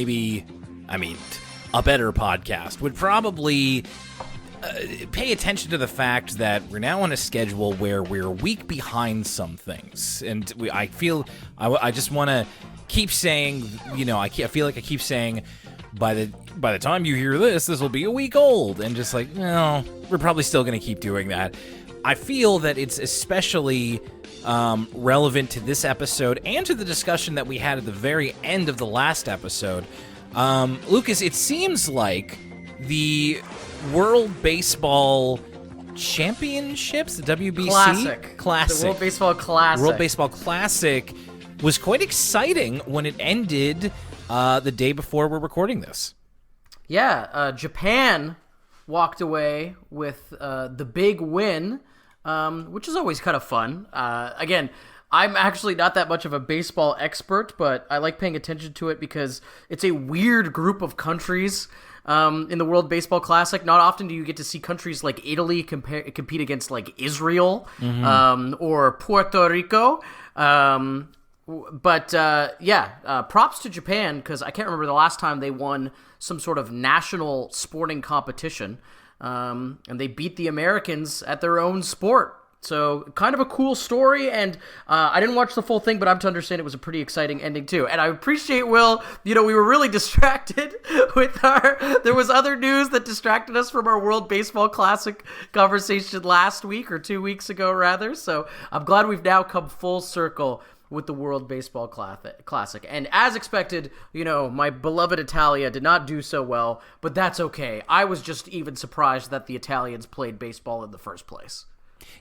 maybe, a better podcast would probably pay attention to the fact that we're now on a schedule where we're a week behind some things. And I feel I just want to keep saying, I feel like I keep saying, by the time you hear this will be a week old. And just like, no, we're probably still going to keep doing that. I feel that it's especially relevant to this episode and to the discussion that we had at the very end of the last episode. Lucas, it seems like the World Baseball Championships, the WBC? Classic. The World Baseball Classic. World Baseball Classic was quite exciting when it ended the day before we're recording this. Yeah, Japan walked away with the big win, which is always kind of fun. Again, I'm actually not that much of a baseball expert, but I like paying attention to it because it's a weird group of countries in the World Baseball Classic. Not often do you get to see countries like Italy compete against like Israel or Puerto Rico. But props to Japan, because I can't remember the last time they won some sort of national sporting competition, and they beat the Americans at their own sport. So kind of a cool story, and I didn't watch the full thing, but I'm to understand it was a pretty exciting ending too. And I appreciate, Will, we were really distracted with there was other news that distracted us from our World Baseball Classic conversation last week, or 2 weeks ago rather. So I'm glad we've now come full circle with the World Baseball Classic. And as expected, my beloved Italia did not do so well, but that's okay. I was just even surprised that the Italians played baseball in the first place.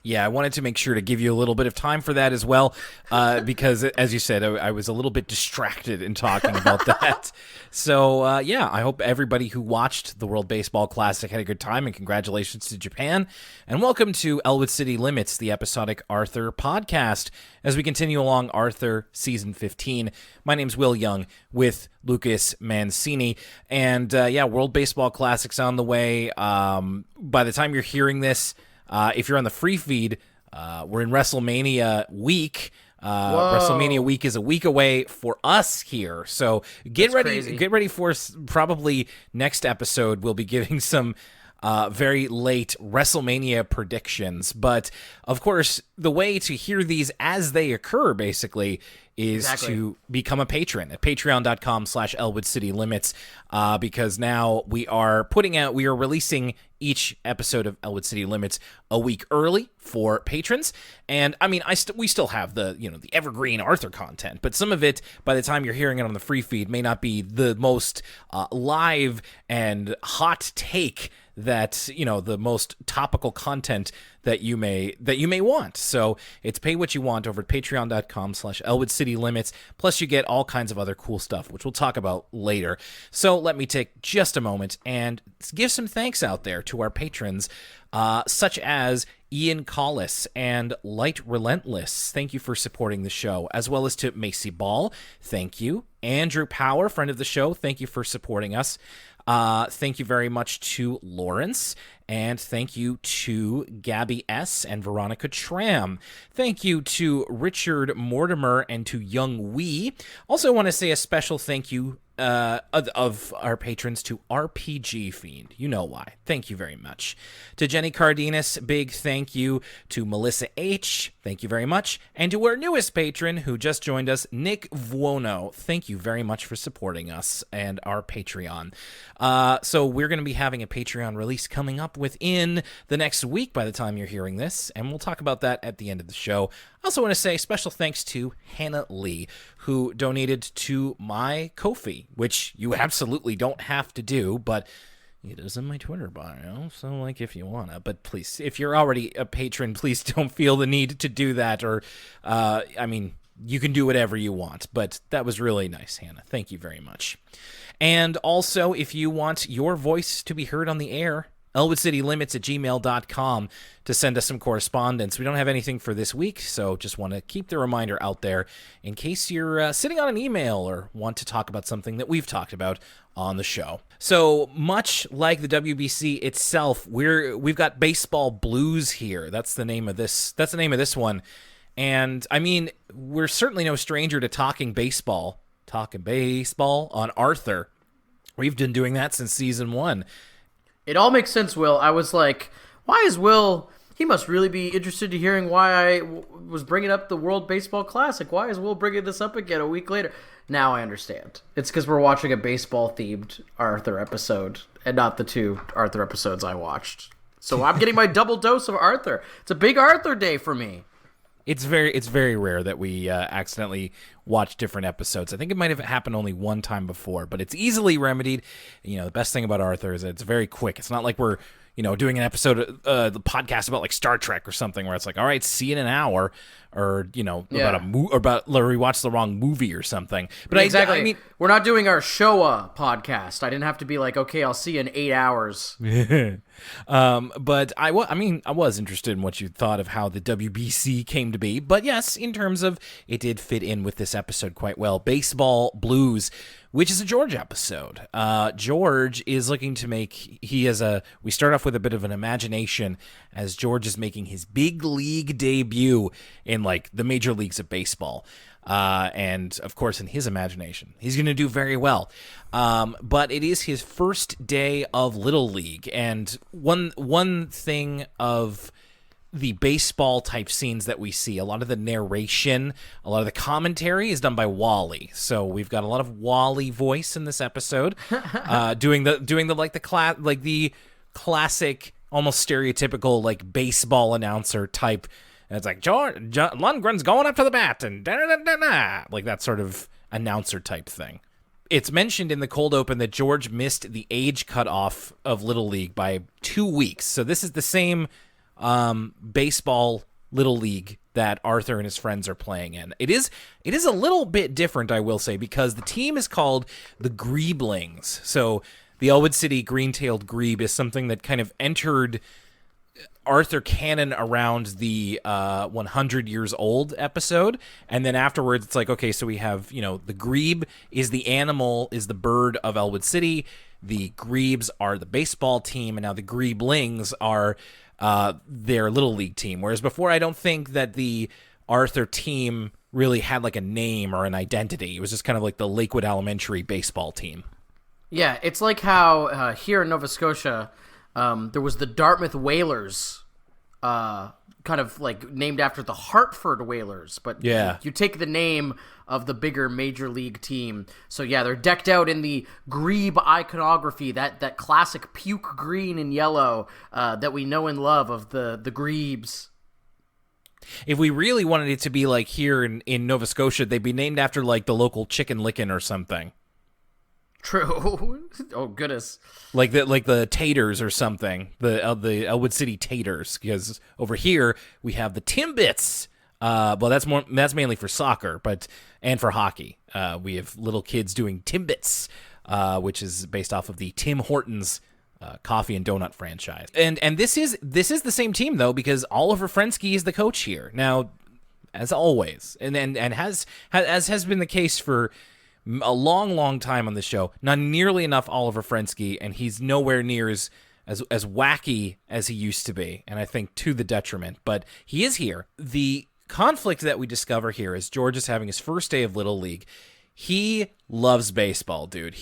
Yeah, I wanted to make sure to give you a little bit of time for that as well, because, as you said, I was a little bit distracted in talking about that. So, I hope everybody who watched the World Baseball Classic had a good time, and congratulations to Japan. And welcome to Elwood City Limits, the episodic Arthur podcast, as we continue along Arthur Season 15. My name's Will Young with Lucas Mancini, and, World Baseball Classic's on the way. By the time you're hearing this, if you're on the free feed, we're in WrestleMania week. WrestleMania week is a week away for us here, so get ready for probably next episode. We'll be giving some very late WrestleMania predictions, but of course, the way to hear these as they occur, basically, is to become a patron at patreon.com/Elwood City Limits, because now we are releasing each episode of Elwood City Limits a week early for patrons. And we still have the evergreen Arthur content, but some of it, by the time you're hearing it on the free feed, may not be the most live and hot take that the most topical content that you may want. So it's pay what you want over at patreon.com/Elwood City Limits. Plus you get all kinds of other cool stuff, which we'll talk about later. So let me take just a moment and give some thanks out there to our patrons, such as Ian Collis and Light Relentless. Thank you for supporting the show, as well as to Macy Ball. Thank you. Andrew Power, friend of the show. Thank you for supporting us. Thank you very much to Lawrence, and thank you to Gabby S. and Veronica Tram. Thank you to Richard Mortimer and to Young Wee. Also want to say a special thank you of our patrons to RPG Fiend. You know why. Thank you very much. To Jenny Cardenas, big thank you. To Melissa H., thank you very much. And to our newest patron who just joined us, Nick Vuono. Thank you very much for supporting us and our Patreon. So we're going to be having a Patreon release coming up within the next week by the time you're hearing this, and we'll talk about that at the end of the show. I also want to say special thanks to Hannah Lee, who donated to my Ko-fi, which you absolutely don't have to do, but it is in my Twitter bio, so if you wanna. But please, if you're already a patron, please don't feel the need to do that, or, you can do whatever you want, but that was really nice, Hannah. Thank you very much. And also, if you want your voice to be heard on the air, ElwoodCityLimits@gmail.com to send us some correspondence. We don't have anything for this week, so just want to keep the reminder out there in case you're sitting on an email or want to talk about something that we've talked about on the show. So much like the WBC itself, we've got baseball blues here. That's the name of this. That's the name of this one. And we're certainly no stranger to talking baseball talking baseball on Arthur. We've been doing that since season 1. It all makes sense, Will. I was like, why is Will... He must really be interested in hearing why I was bringing up the World Baseball Classic. Why is Will bringing this up again a week later? Now I understand. It's because we're watching a baseball-themed Arthur episode and not the 2 Arthur episodes I watched. So I'm getting my double dose of Arthur. It's a big Arthur day for me. It's very rare that we accidentally watch different episodes. I think it might have happened only one time before, but it's easily remedied. The best thing about Arthur is that it's very quick. It's not like we're doing an episode of the podcast about like Star Trek or something where it's like, all right, see you in an hour, or about we watched the wrong movie or something. But exactly. I mean, we're not doing our Showa podcast. I didn't have to be like, okay, I'll see you in 8 hours. But I was interested in what you thought of how the WBC came to be. But yes, in terms of it did fit in with this episode quite well. Baseball Blues, which is a George episode. George is looking to make, we start off with a bit of an imagination as George is making his big league debut in like the major leagues of baseball. And of course, in his imagination, he's going to do very well. But it is his first day of Little League. And one thing of the baseball type scenes that we see, a lot of the narration, a lot of the commentary is done by Wally. So we've got a lot of Wally voice in this episode, doing the classic, almost stereotypical like baseball announcer type. And it's like George Lundgren's going up to the bat and da-da-da-da-da, like that sort of announcer type thing. It's mentioned in the cold open that George missed the age cutoff of Little League by 2 weeks. So this is the same baseball Little League that Arthur and his friends are playing in. It is a little bit different, I will say, because the team is called the Greeblings. So the Elwood City green-tailed grebe is something that kind of entered Arthur canon around the 100 years old episode, and then afterwards it's like, okay, so we have, the grebe is the animal, is the bird of Elwood City, the grebes are the baseball team, and now the Greeblings are their Little League team. Whereas before, I don't think that the Arthur team really had like a name or an identity. It was just kind of like the Lakewood Elementary baseball team. Yeah, it's like how here in Nova Scotia, there was the Dartmouth Whalers, kind of like named after the Hartford Whalers, but yeah, you take the name of the bigger major league team. So yeah, they're decked out in the grebe iconography, that classic puke green and yellow that we know and love of the Grebes. If we really wanted it to be like here in Nova Scotia, they'd be named after like the local Chicken Licken or something. True. Oh goodness. Like the Taters or something. The Elwood City Taters, because over here we have the Timbits. Well, that's mainly for soccer, and for hockey. We have little kids doing Timbits, which is based off of the Tim Hortons coffee and donut franchise. And this is the same team though, because Oliver Frensky is the coach here. Now, as always, and as has been the case for a long time on the show, not nearly enough Oliver Frensky, and he's nowhere near as wacky as he used to be, and I think to the detriment, but he is here. The conflict that we discover here is George is having his first day of Little League. He loves baseball, dude.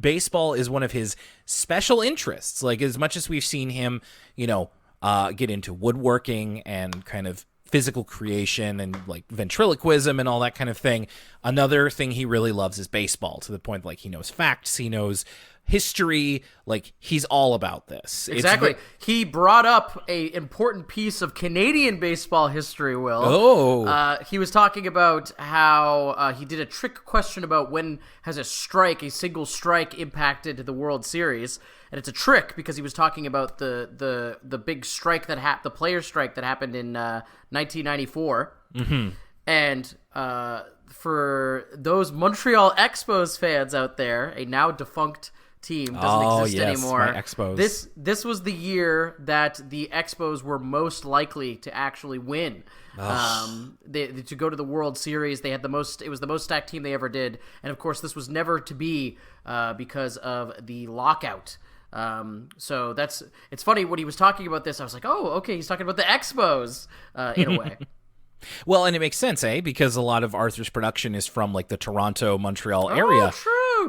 Baseball is one of his special interests. Like, as much as we've seen him, get into woodworking and kind of physical creation and like ventriloquism and all that kind of thing, another thing he really loves is baseball, to the point like he knows facts, he knows history, like he's all about this. Exactly. He brought up a important piece of Canadian baseball history, Will. Oh. He was talking about how he did a trick question about when has a single strike impacted the World Series. And it's a trick because he was talking about the big strike the player strike that happened in 1994. Mm-hmm. And for those Montreal Expos fans out there, a now defunct team doesn't exist anymore. My Expos. This was the year that the Expos were most likely to actually win. To go to the World Series. They had it was the most stacked team they ever did, and of course this was never to be because of the lockout. So it's funny when he was talking about this, I was like, oh, okay, he's talking about the Expos in a way. Well, and it makes sense, because a lot of Arthur's production is from like the Toronto, Montreal area.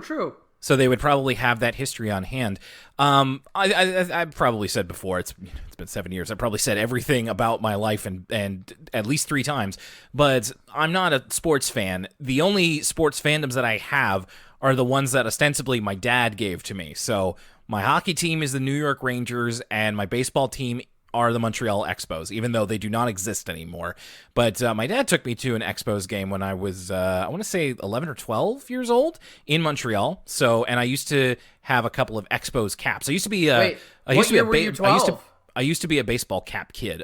True. So they would probably have that history on hand. I probably said before, it's been 7 years. I probably said everything about my life and at least 3 times, but I'm not a sports fan. The only sports fandoms that I have are the ones that ostensibly my dad gave to me. So my hockey team is the New York Rangers, and my baseball team are the Montreal Expos, even though they do not exist anymore. But my dad took me to an Expos game when I was, I want to say 11 or 12 years old in Montreal. So, and I used to have a couple of Expos caps. I used to be Wait, what year were you 12? I used to be a baseball cap kid.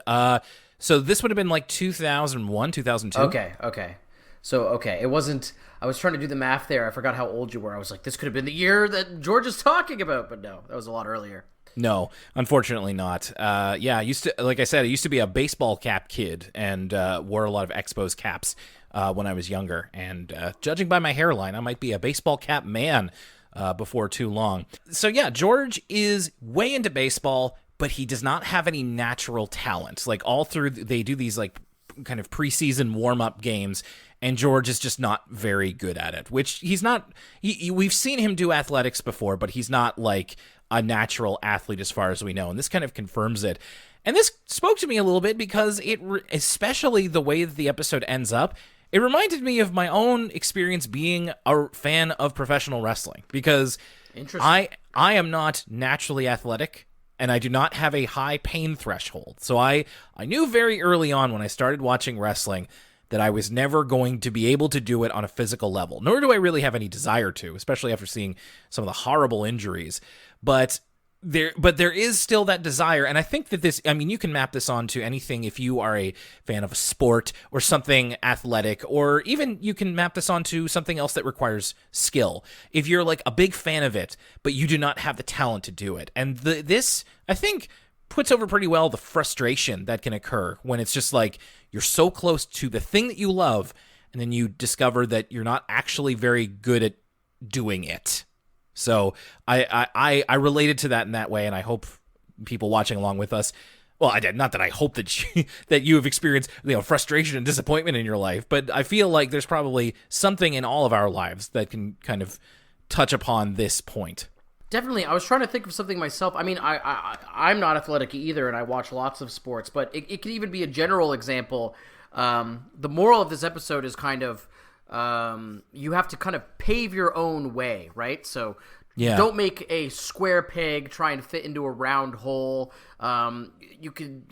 So this would have been like 2001, 2002. Okay. So, it wasn't, I was trying to do the math there. I forgot how old you were. I was like, this could have been the year that George is talking about, but no, that was a lot earlier. No, unfortunately not. I used to, like I said, I used to be a baseball cap kid and wore a lot of Expos caps when I was younger. And judging by my hairline, I might be a baseball cap man before too long. So yeah, George is way into baseball, but he does not have any natural talent. Like all through, they do these like kind of preseason warm-up games, and George is just not very good at it, which he's not. We've seen him do athletics before, but he's not like a natural athlete as far as we know, and this kind of confirms it. And this spoke to me a little bit because especially the way that the episode ends up, it reminded me of my own experience being a fan of professional wrestling, because I am not naturally athletic, and I do not have a high pain threshold. So I knew very early on when I started watching wrestling that I was never going to be able to do it on a physical level, nor do I really have any desire to, especially after seeing some of the horrible injuries. But there is still that desire, and I think that this, I mean, you can map this onto anything if you are a fan of a sport or something athletic, or even you can map this onto something else that requires skill. If you're like a big fan of it, but you do not have the talent to do it. And this, I think, puts over pretty well the frustration that can occur when it's just like you're so close to the thing that you love, and then you discover that you're not actually very good at doing it. So I related to that in that way, and I hope people watching along with us. Well, not that I hope that you have experienced frustration and disappointment in your life, but I feel like there's probably something in all of our lives that can kind of touch upon this point. Definitely. I was trying to think of something myself. I mean, I'm not athletic either, and I watch lots of sports, but it could even be a general example. The moral of this episode is kind of you have to kind of pave your own way, right? So don't make a square peg try and fit into a round hole. You can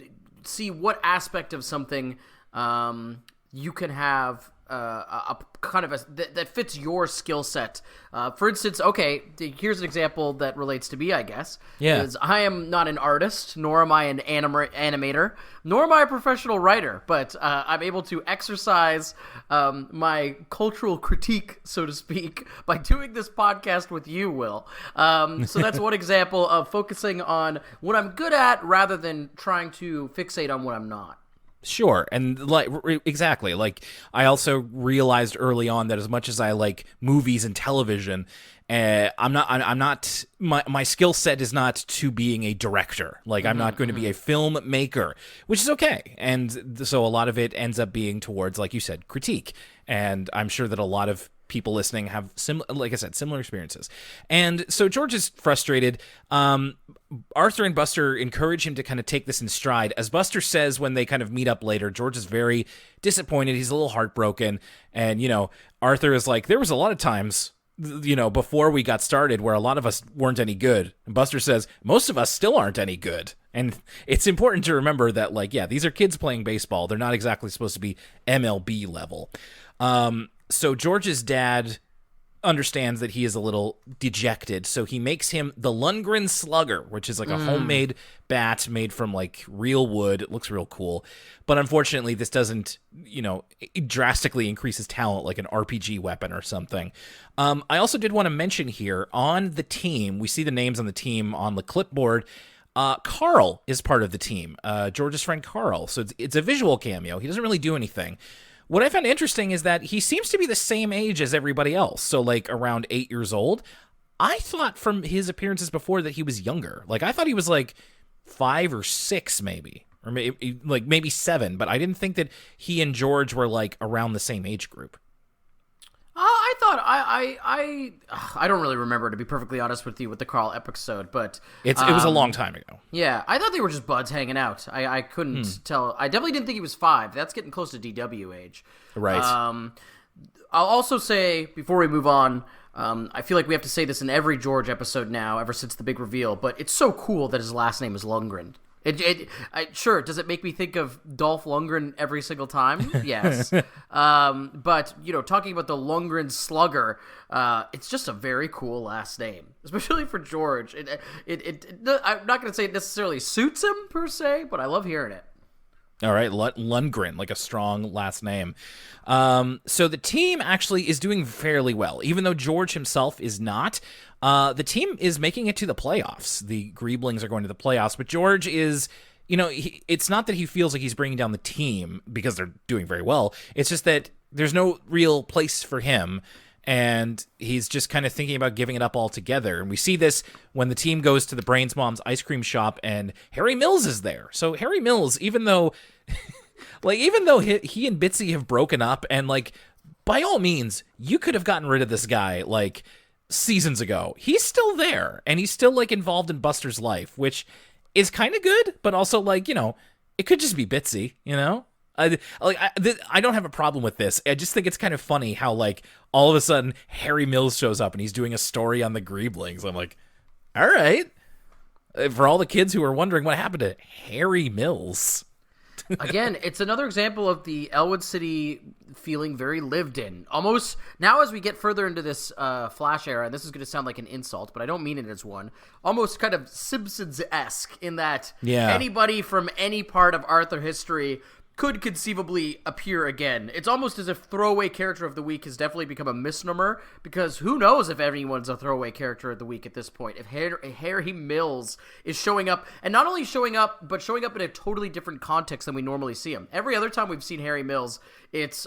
see what aspect of something you can have a kind of that fits your skill set. For instance, here's an example that relates to me, I guess. Yeah. Is I am not an artist, nor am I an animator, nor am I a professional writer, but I'm able to exercise my cultural critique, so to speak, by doing this podcast with you, Will. So that's one example of focusing on what I'm good at rather than trying to fixate on what I'm not. Sure, and exactly. Like I also realized early on that as much as I like movies and television, I'm not. My skill set is not to being a director. Like I'm not going to be a filmmaker, which is okay. And so a lot of it ends up being towards, like you said, critique. And I'm sure that a lot of people listening have similar experiences. And so George is frustrated. Arthur and Buster encourage him to kind of take this in stride. As Buster says when they kind of meet up later, George is very disappointed. He's a little heartbroken. And, Arthur is like, there was a lot of times, before we got started where a lot of us weren't any good. And Buster says, most of us still aren't any good. And it's important to remember that, these are kids playing baseball. They're not exactly supposed to be MLB level. So George's dad understands that he is a little dejected, so he makes him the Lundgren Slugger, which is like a homemade bat made from real wood. It looks real cool, but unfortunately this doesn't, it drastically increase his talent like an RPG weapon or something. I also did want to mention here on the team, we see the names on the team on the clipboard. Carl is part of the team, George's friend Carl, so it's a visual cameo. He doesn't really do anything. What I found interesting is that he seems to be the same age as everybody else, so around 8 years old. I thought from his appearances before that he was younger. I thought he was 5 or 6 maybe, or maybe 7, but I didn't think that he and George were like around the same age group. I thought I don't really remember, to be perfectly honest with you, with the Carl episode, but it was a long time ago. Yeah, I thought they were just buds hanging out. I couldn't tell. I definitely didn't think he was 5. That's getting close to DW age. Right. I'll also say, before we move on, I feel like we have to say this in every George episode now, ever since the big reveal, but it's so cool that his last name is Lundgren. Sure, does it make me think of Dolph Lundgren every single time? Yes. But, talking about the Lundgren Slugger, it's just a very cool last name, especially for George. I'm not going to say it necessarily suits him, per se, but I love hearing it. All right, Lundgren, like a strong last name. So the team actually is doing fairly well, even though George himself is not. The team is making it to the playoffs. The Grieblings are going to the playoffs, but George is, it's not that he feels like he's bringing down the team because they're doing very well. It's just that there's no real place for him, and he's just kind of thinking about giving it up altogether. And we see this when the team goes to the Brains Mom's ice cream shop, and Harry Mills is there. So Harry Mills, even though he and Bitsy have broken up, and by all means, you could have gotten rid of this guy seasons ago. He's still there, and he's still involved in Buster's life, which is kind of good, but also it could just be Bitsy, I don't have a problem with this. I just think it's kind of funny how all of a sudden Harry Mills shows up and he's doing a story on the Grieblings. I'm like, all right. For all the kids who are wondering what happened to Harry Mills. Again, it's another example of the Elwood City feeling very lived in. Almost now, as we get further into this Flash era, and this is going to sound like an insult, but I don't mean it as one, almost kind of Simpsons-esque in that anybody from any part of Arthur history could conceivably appear again. It's almost as if throwaway character of the week has definitely become a misnomer, because who knows if anyone's a throwaway character of the week at this point. If Harry Mills is showing up, and not only showing up, but showing up in a totally different context than we normally see him. Every other time we've seen Harry Mills, it's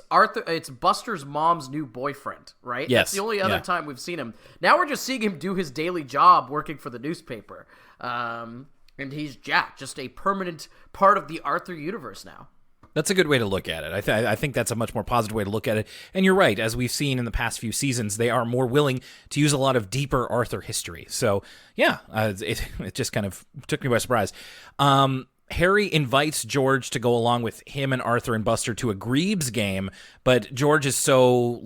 Buster's mom's new boyfriend, right? Yes. That's the only other time we've seen him. Now we're just seeing him do his daily job working for the newspaper. And he's just a permanent part of the Arthur universe now. That's a good way to look at it. I think that's a much more positive way to look at it. And you're right. As we've seen in the past few seasons, they are more willing to use a lot of deeper Arthur history. So, yeah, it just kind of took me by surprise. Harry invites George to go along with him and Arthur and Buster to a Greaves game, but George is so,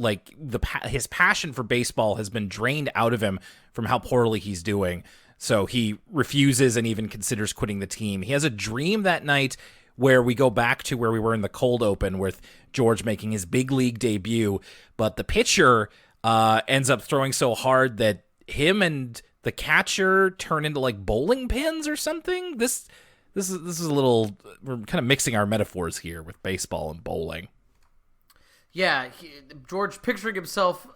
his passion for baseball has been drained out of him from how poorly he's doing. So he refuses and even considers quitting the team. He has a dream that night where we go back to where we were in the cold open with George making his big league debut, but the pitcher ends up throwing so hard that him and the catcher turn into bowling pins or something. This is a little, we're kind of mixing our metaphors here with baseball and bowling. Yeah, George picturing himself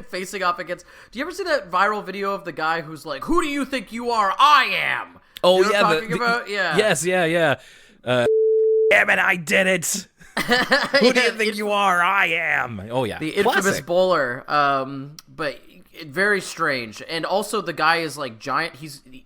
facing off against. Do you ever see that viral video of the guy who's like, "Who do you think you are? I am." Oh, you know yeah, what I'm talking about? Yeah. Yes, yeah. Damn it, I did it. Who do you think you are? I am. Oh, yeah. The infamous bowler. But very strange. And also the guy is giant.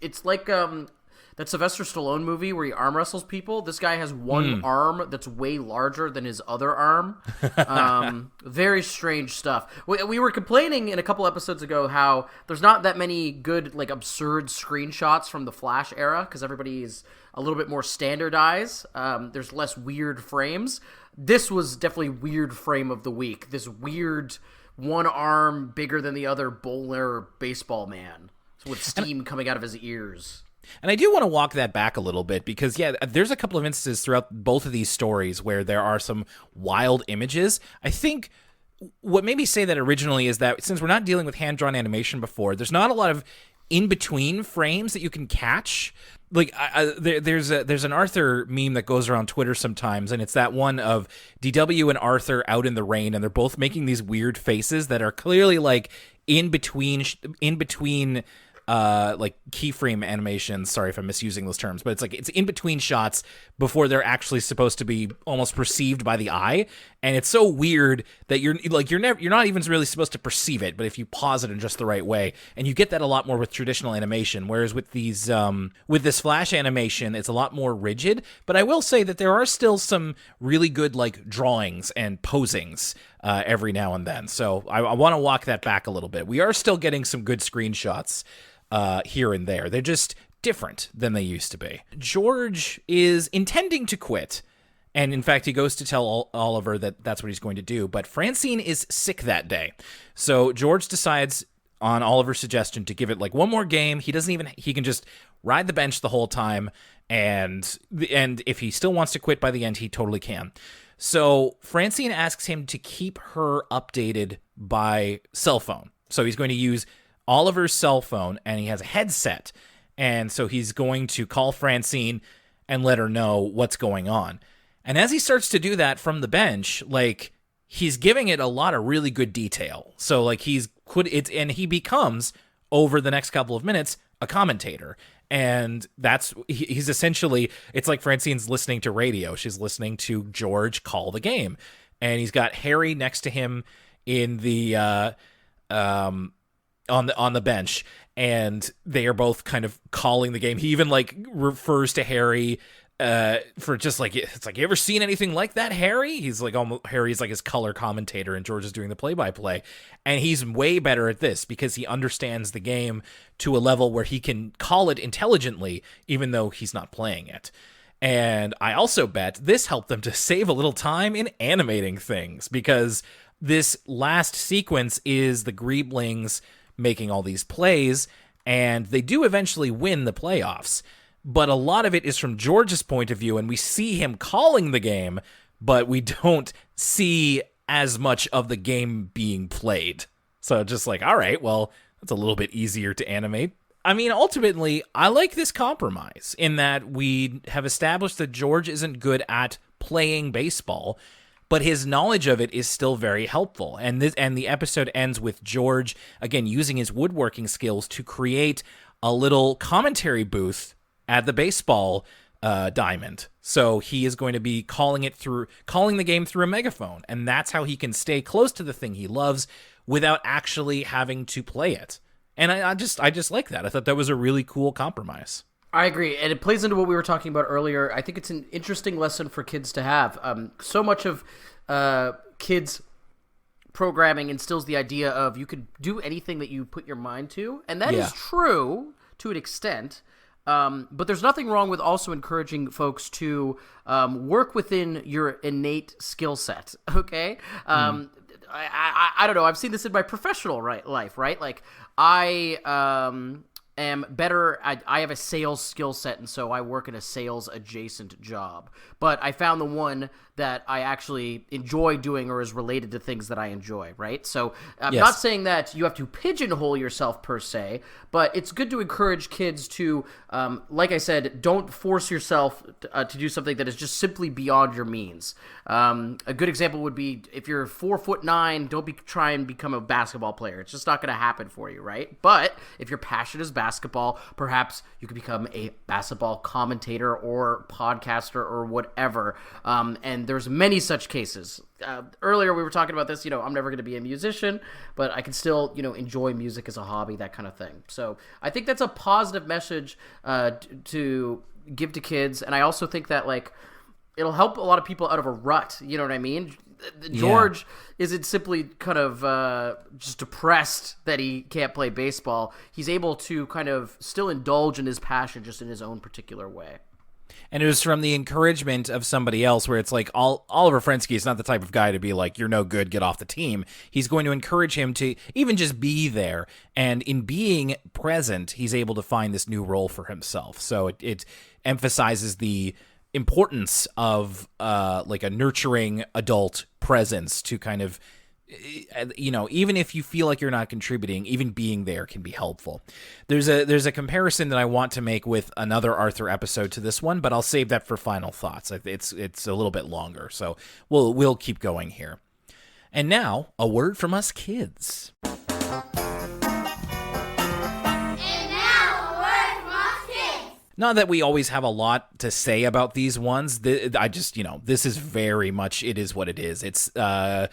It's like that Sylvester Stallone movie where he arm wrestles people. This guy has one arm that's way larger than his other arm. Very strange stuff. We were complaining in a couple episodes ago how there's not that many good, absurd screenshots from the Flash era because everybody's a little bit more standardized. There's less weird frames. This was definitely weird frame of the week. This weird one arm bigger than the other bowler baseball man with steam coming out of his ears. And I do want to walk that back a little bit because, there's a couple of instances throughout both of these stories where there are some wild images. I think what made me say that originally is that since we're not dealing with hand-drawn animation before, there's not a lot of in-between frames that you can catch. There's an Arthur meme that goes around Twitter sometimes, and it's that one of DW and Arthur out in the rain, and they're both making these weird faces that are clearly in between like keyframe animations. Sorry if I'm misusing those terms, but it's in between shots before they're actually supposed to be almost perceived by the eye. And it's so weird that you're not even really supposed to perceive it, but if you pause it in just the right way, and you get that a lot more with traditional animation. Whereas with with this Flash animation, it's a lot more rigid. But I will say that there are still some really good like drawings and posings every now and then. So I want to walk that back a little bit. We are still getting some good screenshots here and there. They're just different than they used to be. George is intending to quit. And in fact, he goes to tell Oliver that that's what he's going to do. But Francine is sick that day. So George decides on Oliver's suggestion to give it like one more game. He can just ride the bench the whole time. And if he still wants to quit by the end, he totally can. So Francine asks him to keep her updated by cell phone. So he's going to use Oliver's cell phone, and he has a headset. And so he's going to call Francine and let her know what's going on. And as he starts to do that from the bench, like, he's giving it a lot of really good detail. So like he becomes, over the next couple of minutes, a commentator. And he's essentially, it's like Francine's listening to radio. She's listening to George call the game. And he's got Harry next to him in the on the bench, and they are both kind of calling the game. He even like refers to Harry for just like, it's like, you ever seen anything like that, Harry? He's like, Harry's like his color commentator, and George is doing the play-by-play. And he's way better at this because he understands the game to a level where he can call it intelligently, even though he's not playing it. And I also bet this helped them to save a little time in animating things, because this last sequence is the Greeblings making all these plays, and they do eventually win the playoffs. But a lot of it is from George's point of view, and we see him calling the game, but we don't see as much of the game being played. So just like, all right, well, that's a little bit easier to animate. I mean, ultimately, I like this compromise in that we have established that George isn't good at playing baseball, but his knowledge of it is still very helpful. And the episode ends with George, again, using his woodworking skills to create a little commentary booth at the baseball diamond. So he is going to be calling the game through a megaphone, and that's how he can stay close to the thing he loves without actually having to play it. And I just like that. I thought that was a really cool compromise. I agree, and it plays into what we were talking about earlier. I think it's an interesting lesson for kids to have. So much of kids programming instills the idea of you could do anything that you put your mind to, and that is true to an extent. But there's nothing wrong with also encouraging folks to work within your innate skill set, okay? I don't know. I've seen this in my professional life, right? Like, I am better. I have a sales skill set, and so I work in a sales-adjacent job. But I found the one that I actually enjoy doing or is related to things that I enjoy, right? So I'm not saying that you have to pigeonhole yourself per se, but it's good to encourage kids to, like I said, don't force yourself to do something that is just simply beyond your means. A good example would be if you're 4'9", don't try and become a basketball player. It's just not going to happen for you, right? But if your passion is basketball, perhaps you could become a basketball commentator or podcaster or whatever. And there's many such cases. Earlier we were talking about this, I'm never going to be a musician, but I can still, enjoy music as a hobby, that kind of thing. So I think that's a positive message to give to kids. And I also think that, like, it'll help a lot of people out of a rut. You know what I mean? George isn't simply kind of just depressed that he can't play baseball. He's able to kind of still indulge in his passion just in his own particular way. And it was from the encouragement of somebody else, where it's like Oliver Frensky is not the type of guy to be like, you're no good, get off the team. He's going to encourage him to even just be there. And in being present, he's able to find this new role for himself. So it emphasizes the importance of like a nurturing adult presence to kind of, even if you feel like you're not contributing, even being there can be helpful. There's a comparison that I want to make with another Arthur episode to this one, but I'll save that for final thoughts. It's a little bit longer, so we'll keep going here. And now, a word from us kids. And now Not that we always have a lot to say about these ones. I just, this is very much, it is what it is. It's a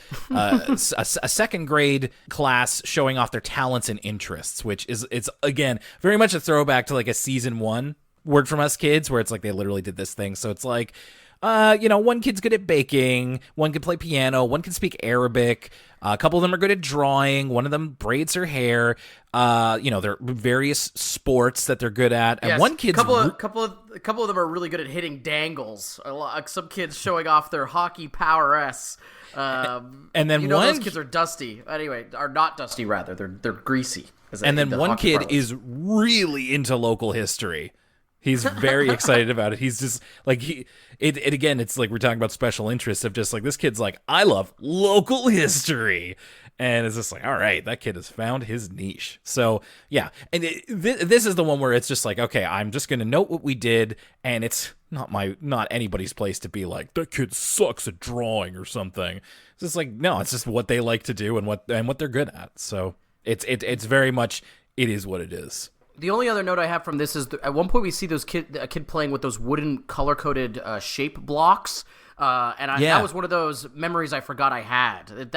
second grade class showing off their talents and interests, which it's again, very much a throwback to like a season 1 Word From Us Kids, where it's like they literally did this thing. So it's like, one kid's good at baking, one can play piano, one can speak Arabic, a couple of them are good at drawing, one of them braids her hair, there are various sports that they're good at, and one kid's... A couple of them are really good at hitting dangles. Some kids showing off their hockey prowess. And then those kids are dusty. Anyway, are not dusty, rather. They're greasy. And then one kid is really into local history. He's very excited about it. He's just like again, it's like we're talking about special interests of just like this kid's like, I love local history. And it's just like, all right, that kid has found his niche. So yeah. And this is the one where it's just like, okay, I'm just going to note what we did. And it's not anybody's place to be like, that kid sucks at drawing or something. It's just like, no, it's just what they like to do and what they're good at. So it's very much, it is what it is. The only other note I have from this is at one point we see a kid playing with those wooden color-coded shape blocks, that was one of those memories I forgot I had.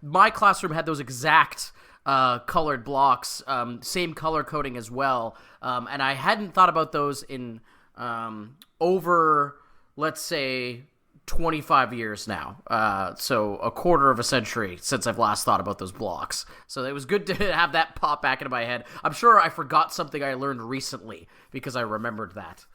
My classroom had those exact colored blocks, same color coding as well, and I hadn't thought about those in over, let's say, 25 years now, so a quarter of a century since I've last thought about those blocks. So it was good to have that pop back into my head. I'm sure I forgot something I learned recently because I remembered that.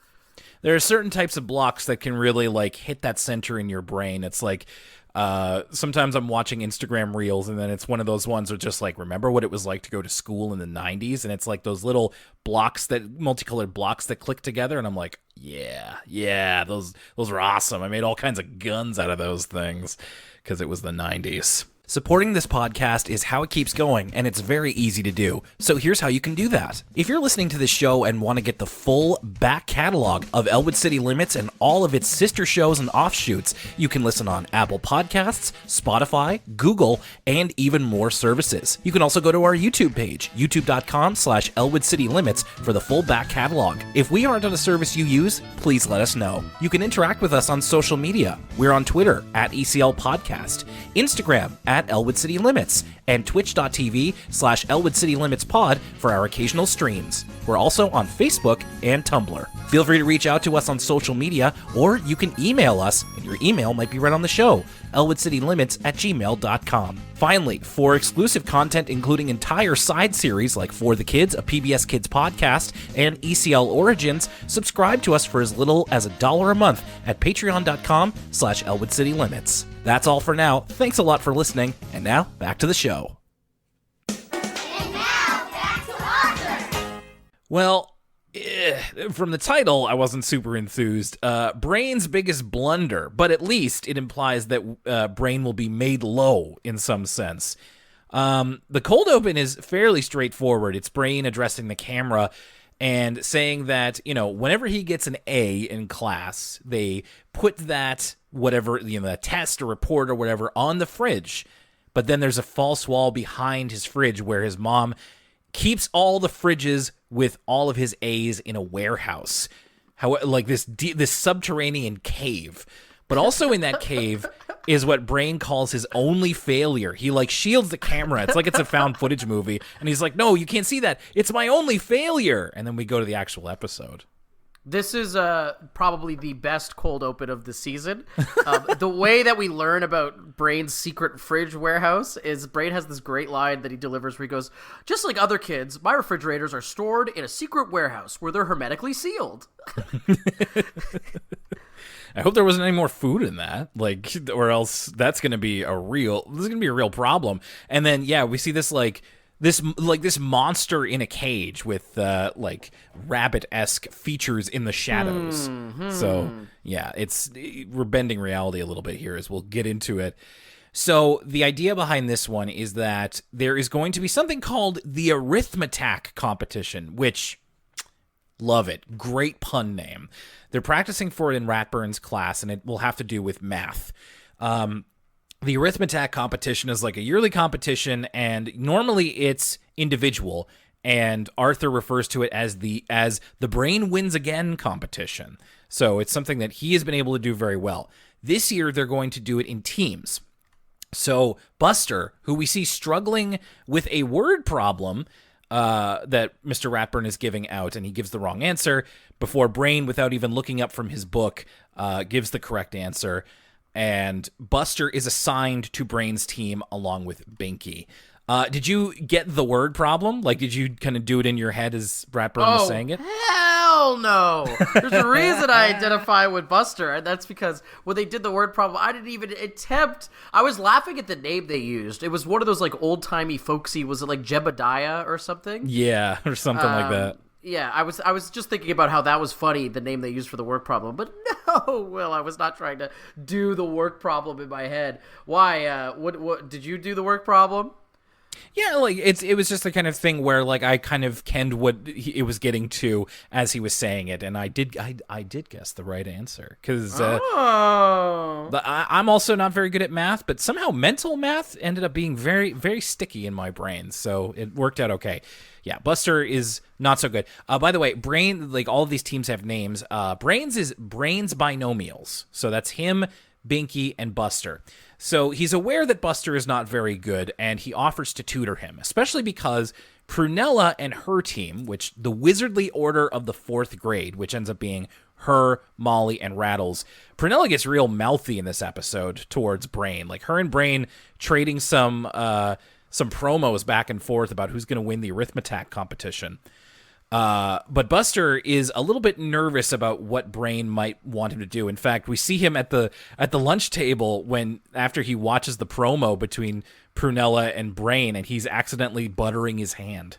There are certain types of blocks that can really like hit that center in your brain. It's like sometimes I'm watching Instagram reels and then it's one of those ones where just like, remember what it was like to go to school in the 90s? And it's like those little blocks, multicolored blocks that click together. And I'm like, yeah, those were awesome. I made all kinds of guns out of those things because it was the 90s. Supporting this podcast is how it keeps going, and it's very easy to do. So here's how you can do that. If you're listening to this show and want to get the full back catalog of Elwood City Limits and all of its sister shows and offshoots, you can listen on Apple Podcasts, Spotify, Google, and even more services. You can also go to our YouTube page, youtube.com/Elwood City Limits, for the full back catalog. If we aren't on a service you use, please let us know. You can interact with us on social media. We're on Twitter @ECL Podcast, Instagram @Elwood City Limits, and twitch.tv/Elwood City Limits Pod for our occasional streams. We're also on Facebook and Tumblr. Feel free to reach out to us on social media, or you can email us, and your email might be read on the show, elwoodcitylimits@gmail.com. Finally, for exclusive content including entire side series like For the Kids, a PBS Kids podcast, and ECL Origins, subscribe to us for as little as $1 a month at patreon.com/Elwood City Limits. That's all for now. Thanks a lot for listening, and now back to the show. And now, back to Arthur. Well, from the title, I wasn't super enthused. Brain's Biggest Blunder, but at least it implies that Brain will be made low in some sense. The cold open is fairly straightforward. It's Brain addressing the camera and saying that, whenever he gets an A in class, they put that, whatever, the test or report or whatever, on the fridge. But then there's a false wall behind his fridge where his mom keeps all the fridges with all of his A's in a warehouse. Like this subterranean cave. But also in that cave is what Brain calls his only failure. He shields the camera. It's like it's a found footage movie. And he's like, no, you can't see that. It's my only failure. And then we go to the actual episode. This is probably the best cold open of the season. The way that we learn about Brain's secret fridge warehouse is Brain has this great line that he delivers where he goes, just like other kids, my refrigerators are stored in a secret warehouse where they're hermetically sealed. I hope there wasn't any more food in that, or else that's going to be a real problem. And then, yeah, we see this this monster in a cage with rabbit-esque features in the shadows. Mm-hmm. So yeah, we're bending reality a little bit here as we'll get into it. So the idea behind this one is that there is going to be something called the Arithmattack competition, which, love it, great pun name. They're practicing for it in Ratburn's class, and it will have to do with math. The Arithmattack competition is like a yearly competition, and normally it's individual. and Arthur refers to it as the brain wins again competition. So it's something that he has been able to do very well. This year, they're going to do it in teams. So Buster, who we see struggling with a word problem that Mr. Ratburn is giving out, and he gives the wrong answer before Brain, without even looking up from his book, gives the correct answer. And Buster is assigned to Brain's team along with Binky. Did you get the word problem? Like, did you kind of do it in your head as Ratburn was saying it? Hell no. There's a reason I identify with Buster, and that's because when they did the word problem, I didn't even attempt. I was laughing at the name they used. It was one of those, like, old-timey folksy, was it like Jebediah or something? Yeah, or something like that. Yeah, I was just thinking about how that was funny, the name they used for the word problem. But no, Will, I was not trying to do the word problem in my head. Why? What did you do the word problem? Yeah, like it was just the kind of thing where like I kind of kenned what it was getting to as he was saying it, and I did guess the right answer because I'm also not very good at math, but somehow mental math ended up being very, very sticky in my brain, so it worked out okay. Yeah, Buster is not so good. By the way, Brain, like all of these teams have names. Brains is Brains Binomials, so that's him, Binky, and Buster. So he's aware that Buster is not very good, and he offers to tutor him, especially because Prunella and her team, which the Wizardly Order of the 4th grade, which ends up being her, Molly, and Rattles. Prunella gets real mouthy in this episode towards Brain. Like, her and Brain trading some promos back and forth about who's going to win the Arithmattack competition. But Buster is a little bit nervous about what Brain might want him to do. In fact, we see him at the lunch table after he watches the promo between Prunella and Brain, and he's accidentally buttering his hand.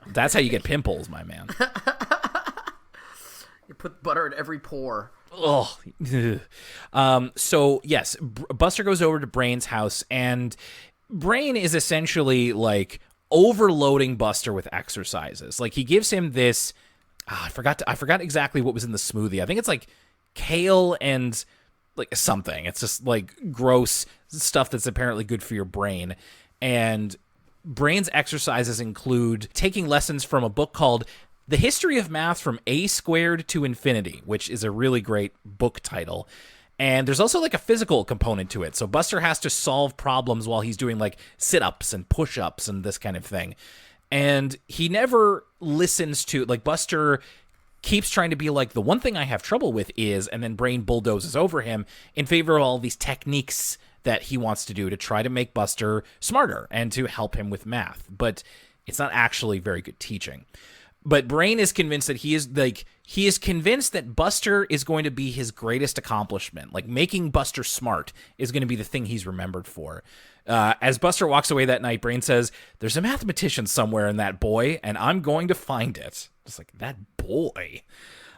That's how you get pimples, my man. You put butter in every pore. Oh, so yes, Buster goes over to Brain's house, and Brain is essentially like overloading Buster with exercises. Like, he gives him this I forgot exactly what was in the smoothie. I think it's like kale and like something. It's just like gross stuff that's apparently good for your brain. And Brain's exercises include taking lessons from a book called The History of Math from A Squared to Infinity, which is a really great book title. And there's also like a physical component to it. So Buster has to solve problems while he's doing like sit-ups and push-ups and this kind of thing. And he never listens to, like, Buster keeps trying to be like, the one thing I have trouble with is, and then Brain bulldozes over him in favor of all these techniques that he wants to do to try to make Buster smarter and to help him with math. But it's not actually very good teaching. But Brain is convinced that he is convinced that Buster is going to be his greatest accomplishment. Like, making Buster smart is going to be the thing he's remembered for. As Buster walks away that night, Brain says, "There's a mathematician somewhere in that boy, and I'm going to find it." Just like, that boy.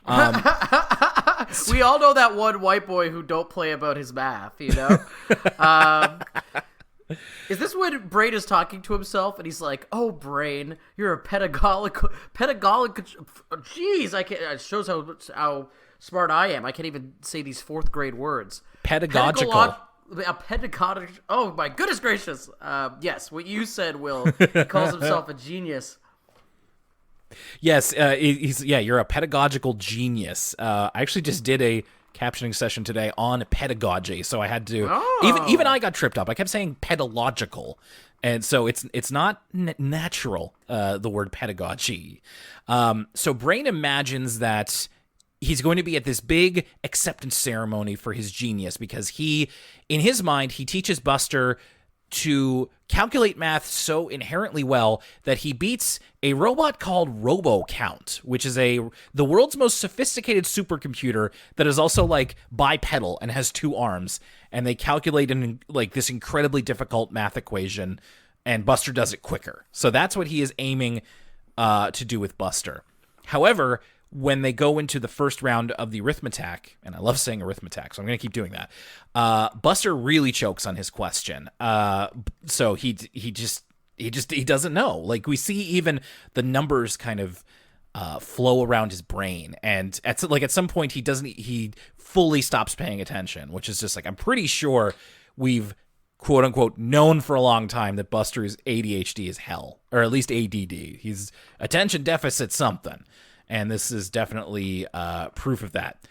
We all know that one white boy who don't play about his math, you know? Is this when Brain is talking to himself and he's like, "Oh, Brain, you're a pedagogical, jeez, I can't," it shows how smart I am. I can't even say these 4th grade words. Pedagogical. A pedagogical, oh my goodness gracious. Yes, what you said, Will. He calls himself a genius. Yes, you're a pedagogical genius. I actually just did a captioning session today on pedagogy, so I had to even I got tripped up. I kept saying pedagogical, and so it's not natural, the word pedagogy. So Brain imagines that he's going to be at this big acceptance ceremony for his genius because in his mind, he teaches Buster to calculate math so inherently well that he beats a robot called RoboCount, which is the world's most sophisticated supercomputer that is also like bipedal and has 2 arms, and they calculate like this incredibly difficult math equation, and Buster does it quicker. So that's what he is aiming to do with Buster. However, when they go into the first round of the Arithmattack, and I love saying Arithmattack, so I'm going to keep doing that, Buster really chokes on his question. So he doesn't know. Like, we see even the numbers kind of flow around his brain, and at some point he fully stops paying attention, which is just like, I'm pretty sure we've quote unquote known for a long time that Buster's ADHD is hell, or at least ADD. He's attention deficit something. And this is definitely proof of that.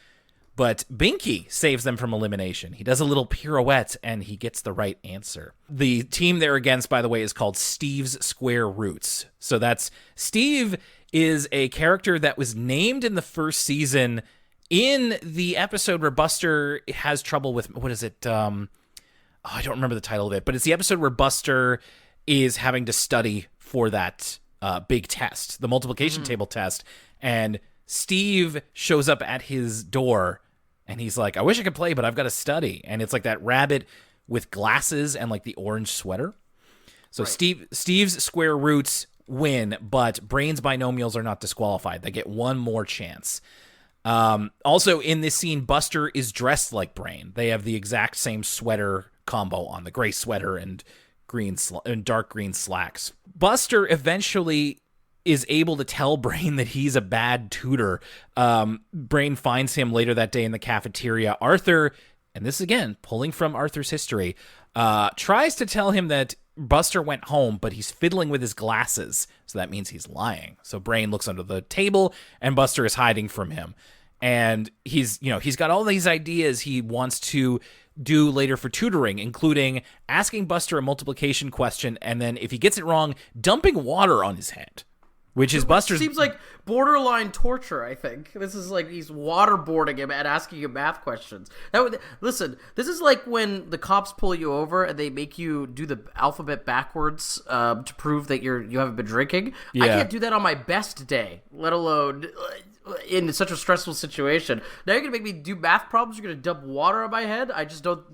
But Binky saves them from elimination. He does a little pirouette, and he gets the right answer. The team they're against, by the way, is called Steve's Square Roots. So that's Steve is a character that was named in the first season in the episode where Buster has trouble with, what is it? I don't remember the title of it, but it's the episode where Buster is having to study for that big test, the multiplication table test, and Steve shows up at his door, and he's like, I wish I could play, but I've got to study. And it's like that rabbit with glasses and like the orange sweater. So right. Steve's Square Roots win, but Brain's binomials are not disqualified. They get one more chance. Also in this scene, Buster is dressed like Brain. They have the exact same sweater combo on, the gray sweater and dark green slacks. Buster eventually is able to tell Brain that he's a bad tutor. Brain finds him later that day in the cafeteria. Arthur, and this again, pulling from Arthur's history, tries to tell him that Buster went home, but he's fiddling with his glasses, so that means he's lying. So Brain looks under the table, and Buster is hiding from him. And he's got all these ideas he wants to do later for tutoring, including asking Buster a multiplication question, and then if he gets it wrong, dumping water on his head. Which is Buster's... Seems like borderline torture, I think. This is like he's waterboarding him and asking him math questions. Listen, this is like when the cops pull you over and they make you do the alphabet backwards to prove that you haven't been drinking. Yeah. I can't do that on my best day, let alone in such a stressful situation. Now you're going to make me do math problems? You're going to dump water on my head? I just don't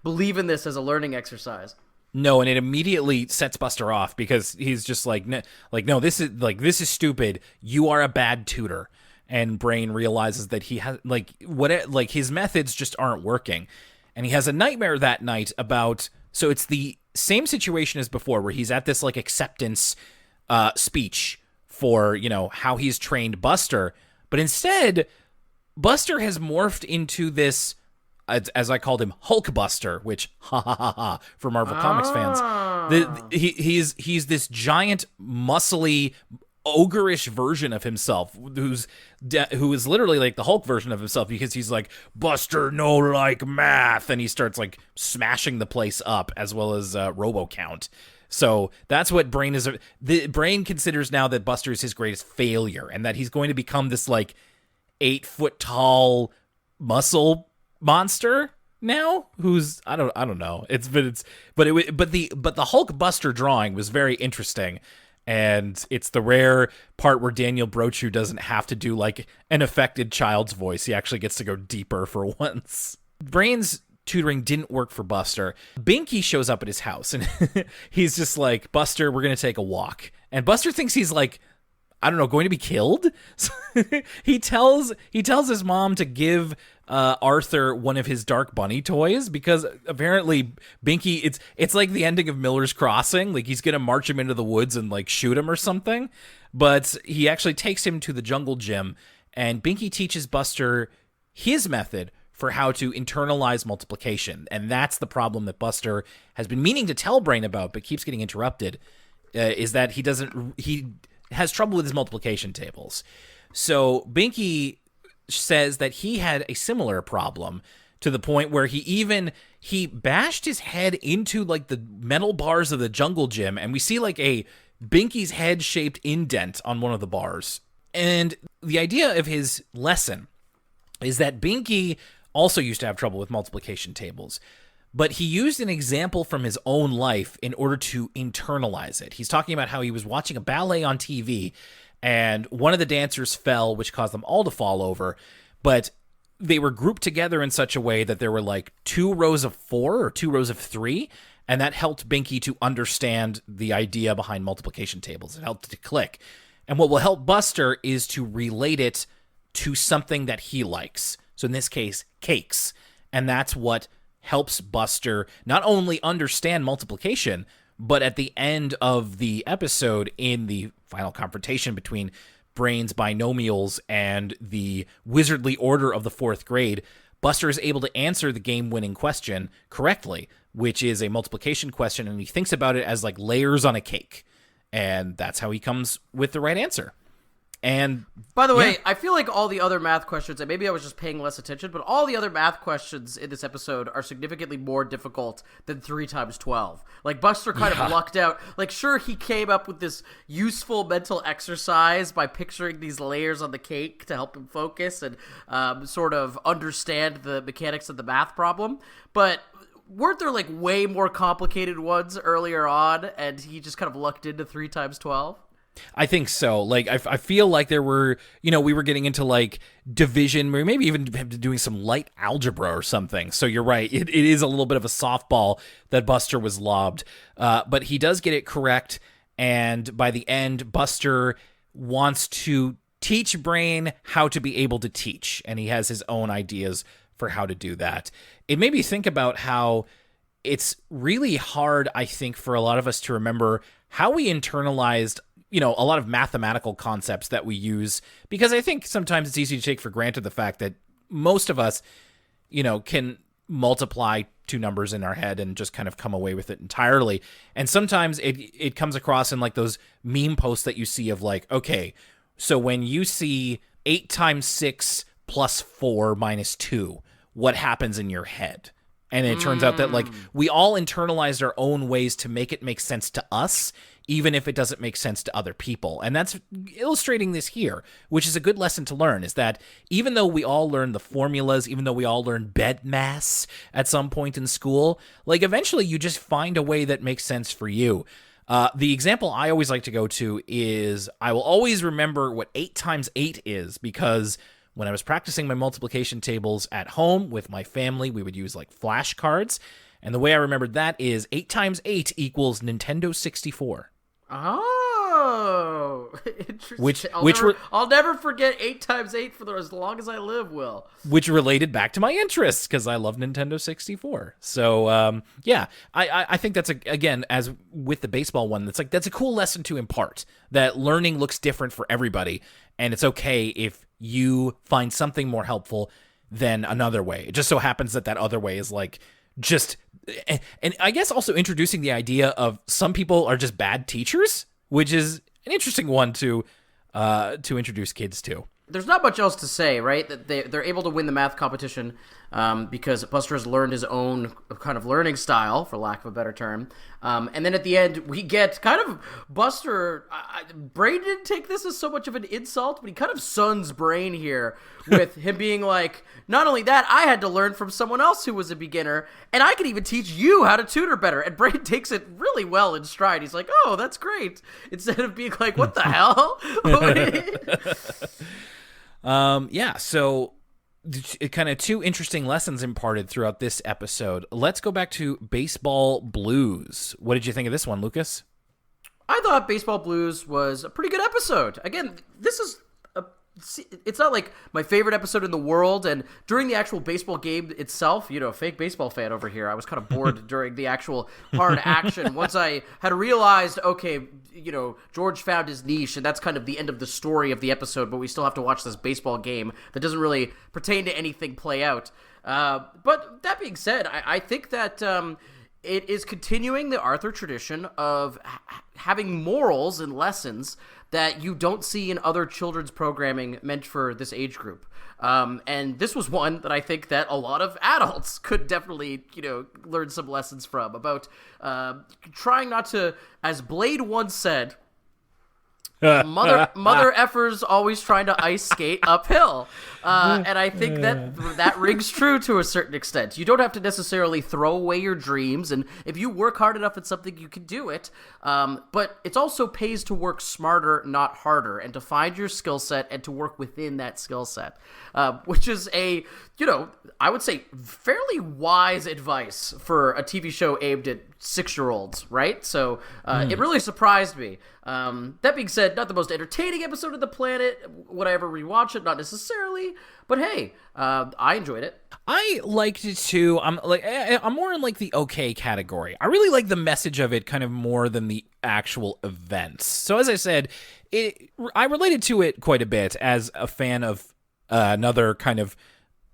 believe in this as a learning exercise. No, and it immediately sets Buster off because he's just like, no, this is stupid. You are a bad tutor. And Brain realizes that he has his methods just aren't working. And he has a nightmare that night so it's the same situation as before where he's at this like acceptance speech for, how he's trained Buster. But instead, Buster has morphed into this, as I called him, Hulkbuster, which for Marvel Comics fans, he's this giant, muscly, ogreish version of himself, who is literally like the Hulk version of himself because he's like, Buster no like math, and he starts like smashing the place up as well as RoboCount. So that's what Brain is. The Brain considers now that Buster is his greatest failure, and that he's going to become this like 8-foot tall muscle monster now, who's I don't know. But the Hulk Buster drawing was very interesting, and it's the rare part where Daniel Brochu doesn't have to do like an affected child's voice. He actually gets to go deeper for once. Brain's tutoring didn't work for Buster. Binky shows up at his house, and he's just like, Buster, we're gonna take a walk. And Buster thinks he's like, I don't know, going to be killed. So he tells his mom to give Arthur one of his Dark Bunny toys because apparently Binky, it's like the ending of Miller's Crossing, like he's gonna march him into the woods and like shoot him or something. But he actually takes him to the jungle gym, and Binky teaches Buster his method for how to internalize multiplication, and that's the problem that Buster has been meaning to tell Brain about, but keeps getting interrupted. Is that he has trouble with his multiplication tables. So Binky says that he had a similar problem to the point where he bashed his head into like the metal bars of the jungle gym, and we see like a Binky's head shaped indent on one of the bars. And the idea of his lesson is that Binky also used to have trouble with multiplication tables, but he used an example from his own life in order to internalize it. He's talking about how he was watching a ballet on TV, and one of the dancers fell, which caused them all to fall over, but they were grouped together in such a way that there were like 2 rows of 4 or 2 rows of 3, and that helped Binky to understand the idea behind multiplication tables. It helped to click. And what will help Buster is to relate it to something that he likes. So in this case, cakes. And that's what helps Buster not only understand multiplication, but at the end of the episode, in the final confrontation between Brain's binomials and the wizardly order of the 4th grade, Buster is able to answer the game-winning question correctly, which is a multiplication question, and he thinks about it as like layers on a cake. And that's how he comes with the right answer. And by the way, I feel like all the other math questions, and maybe I was just paying less attention, but all the other math questions in this episode are significantly more difficult than 3 times 12. Like, Buster kind of lucked out. Like, sure, he came up with this useful mental exercise by picturing these layers on the cake to help him focus and sort of understand the mechanics of the math problem. But weren't there, like, way more complicated ones earlier on, and he just kind of lucked into 3 times 12? I think so. Like, I feel like there were, we were getting into like division, or maybe even doing some light algebra or something. So you're right. It is a little bit of a softball that Buster was lobbed. But he does get it correct. And by the end, Buster wants to teach Brain how to be able to teach. And he has his own ideas for how to do that. It made me think about how it's really hard, I think, for a lot of us to remember how we internalized a lot of mathematical concepts that we use, because I think sometimes it's easy to take for granted the fact that most of us, can multiply 2 numbers in our head and just kind of come away with it entirely. And sometimes it comes across in like those meme posts that you see of like, okay, so when you see 8 times 6 plus 4 minus 2, what happens in your head? And it turns out that like we all internalized our own ways to make it make sense to us, even if it doesn't make sense to other people. And that's illustrating this here, which is a good lesson to learn, is that even though we all learn the formulas, even though we all learn bed mass at some point in school, like eventually you just find a way that makes sense for you. The example I always like to go to is I will always remember what 8 times 8 is, because when I was practicing my multiplication tables at home with my family, we would use like flashcards. And the way I remembered that is 8 times 8 equals Nintendo 64. Oh, interesting. I'll never forget 8 times 8 for as long as I live, Will. Which related back to my interests, because I love Nintendo 64. So, I think that's, again, as with the baseball one, that's a cool lesson to impart, that learning looks different for everybody, and it's okay if you find something more helpful than another way. It just so happens that other way is like just, and I guess also introducing the idea of some people are just bad teachers, which is an interesting one to introduce kids to. There's not much else to say, right? That they're able to win the math competition because Buster has learned his own kind of learning style, for lack of a better term. And then at the end, we get kind of Buster. Brain didn't take this as so much of an insult, but he kind of suns Brain here with him being like, not only that, I had to learn from someone else who was a beginner, and I could even teach you how to tutor better. And Brain takes it really well in stride. He's like, oh, that's great. Instead of being like, what the hell? So kind of 2 interesting lessons imparted throughout this episode. Let's go back to Baseball Blues. What did you think of this one, Lucas? I thought Baseball Blues was a pretty good episode. Again, it's not like my favorite episode in the world, and during the actual baseball game itself, fake baseball fan over here, I was kind of bored during the actual hard action. Once I had realized, okay, George found his niche, and that's kind of the end of the story of the episode, but we still have to watch this baseball game that doesn't really pertain to anything play out. But that being said, I think that it is continuing the Arthur tradition of having morals and lessons that you don't see in other children's programming meant for this age group. And this was one that I think that a lot of adults could definitely, learn some lessons from, about trying not to, as Blade once said, mother effers always trying to ice skate uphill. And I think that rings true to a certain extent. You don't have to necessarily throw away your dreams, and if you work hard enough at something, you can do it. But it also pays to work smarter, not harder, and to find your skill set and to work within that skill set, which is I would say fairly wise advice for a TV show aimed at 6-year-olds, right? So it really surprised me. That being said, not the most entertaining episode of the planet. Would I ever rewatch it? Not necessarily. But hey, I enjoyed it. I liked it too. I'm more in like the okay category. I really like the message of it kind of more than the actual events. So as I said, I related to it quite a bit as a fan of another kind of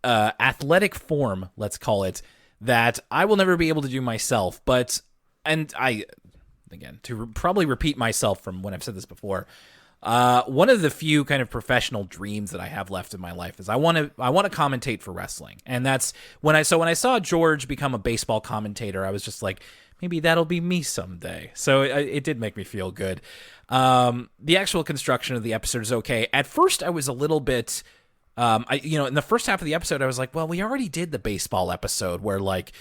athletic form, let's call it, that I will never be able to do myself. But, and I, again, to probably repeat myself from when I've said this before, one of the few kind of professional dreams that I have left in my life is I want to commentate for wrestling. And that's when I saw George become a baseball commentator, I was just like, maybe that'll be me someday. So it did make me feel good. The actual construction of the episode is okay. At first, I was a little bit, in the first half of the episode, I was like, well, we already did the baseball episode where, like,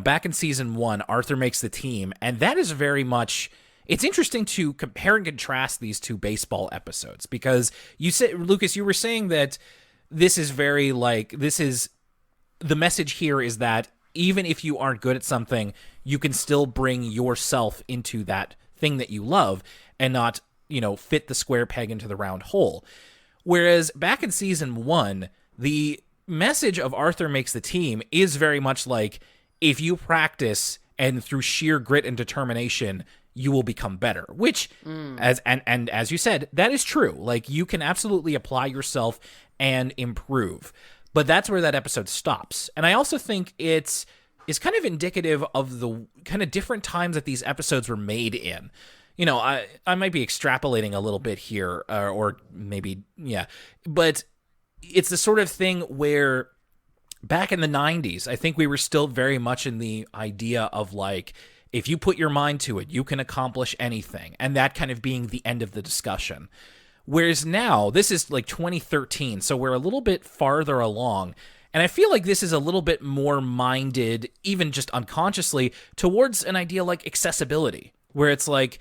back in season 1, Arthur makes the team. And that is very much, it's interesting to compare and contrast these two baseball episodes because you said, Lucas, you were saying that this is very like, the message here is that even if you aren't good at something, you can still bring yourself into that thing that you love and not, fit the square peg into the round hole. Whereas back in season 1, the message of Arthur makes the team is very much like, if you practice and through sheer grit and determination, you will become better, which as you said, that is true. Like, you can absolutely apply yourself and improve. But that's where that episode stops. And I also think it's kind of indicative of the kind of different times that these episodes were made in. I might be extrapolating a little bit here, or maybe, yeah. But it's the sort of thing where back in the 90s, I think we were still very much in the idea of, like, if you put your mind to it, you can accomplish anything. And that kind of being the end of the discussion. Whereas now, this is like 2013, so we're a little bit farther along. And I feel like this is a little bit more minded, even just unconsciously, towards an idea like accessibility, where it's like